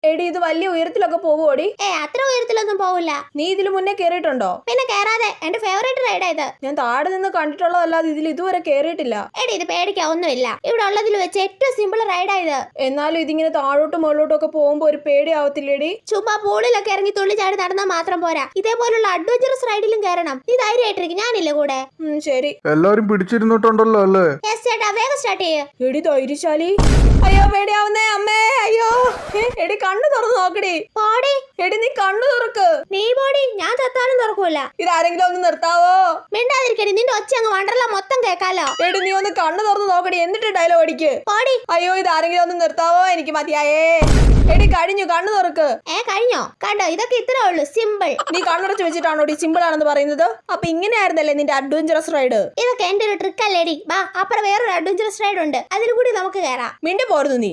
എടി ഇത് വലിയ ഉയരത്തിലൊക്കെ പോവുമോടി? അത്ര ഉയരത്തിലൊന്നും പോവില്ല. നീ ഇതിൽ മുന്നേ കേറിയിട്ടുണ്ടോ? പിന്നെ കേറാതെ, എന്റെ ഫേവറേറ്റ് റൈഡാ ഇത്. ഞാൻ താഴെ നിന്ന് കണ്ടിട്ടുള്ളതല്ലാതെ ഇതിൽ ഇതുവരെ കേറിയിട്ടില്ല. എടി ഇത് പേടിക്കാൻ ഒന്നുമില്ല, ഇവിടെ ഉള്ളതിൽ വെച്ച് ഏറ്റവും സിമ്പിൾ റൈഡാ ഇത്. എന്നാലും ഇതിങ്ങനെ താഴോട്ടും മുകളിലോട്ടും ഒക്കെ പോകുമ്പോ ഒരു പേടിയാവത്തില്ലേടി? ചുമ്മാ പൂളിലൊക്കെ ഇറങ്ങി തുള്ളിച്ചാടി നടന്നാൽ മാത്രം പോരാ, ഇതേപോലുള്ള അഡ്വഞ്ചറസ് റൈഡിലും കയറണം. നീ ധൈര്യമായിട്ടിരിക്കും, ഞാനില്ല കൂടെ. ശരി. എല്ലാരും പിടിച്ചിരുന്നിട്ടുണ്ടല്ലോ അല്ലേ? ചേട്ടാ വേഗം സ്റ്റാർട്ട് ചെയ്യ്. എടി ധൈര്യശാലി. അയ്യോ പേടിയാവുന്നേ അമ്മേ, അയ്യോ. എടി കണ്ണു തുറന്ന് നോക്കടി. പോടി. എടി നീ കണ്ണു തുറക്ക്. നീ പോടി, ഞാൻ ചത്താലും തുറക്കൂല. ഇതാരെങ്കിലും ഒന്ന് നിർത്താവോ? മിണ്ടാതിരിക്കടി, നിന്റെ ഒച്ച അങ്ങ് വണ്ടർല മൊത്തം കേക്കാലോ. എടി നീ ഒന്ന് കണ്ണു തുറന്ന് നോക്കടി, എന്നിട്ട് ഡയലോഗ് അടിക്ക്. പോടി. അയ്യോ ഇതാരെങ്കിലും ഒന്ന് നിർത്താവോ? എനിക്ക് മതിയായേ. എടി കഴിഞ്ഞു, കണ്ണു തുറക്ക്. കഴിഞ്ഞോ? കണ്ടോ, ഇതൊക്കെ ഇത്രേ ഉള്ളൂ, സിമ്പിൾ. നീ കണ്ണടച്ച് വെച്ചിട്ടാണോ സിമ്പിൾ ആണെന്ന് പറയുന്നത്? അപ്പൊ ഇങ്ങനെയായിരുന്നല്ലേ നിന്റെ അഡ്വഞ്ചറസ് റൈഡ്? ഇതൊക്കെ എന്റെ ഒരു ട്രിക്ക് അല്ലേടി. ബാ, അപ്പുറം വേറൊരു അഡ്വഞ്ചറസ് റൈഡ് ഉണ്ട്, അതിൽ കൂടി നമുക്ക് കയറാം. മിണ്ടി പോരുന്നു നീ.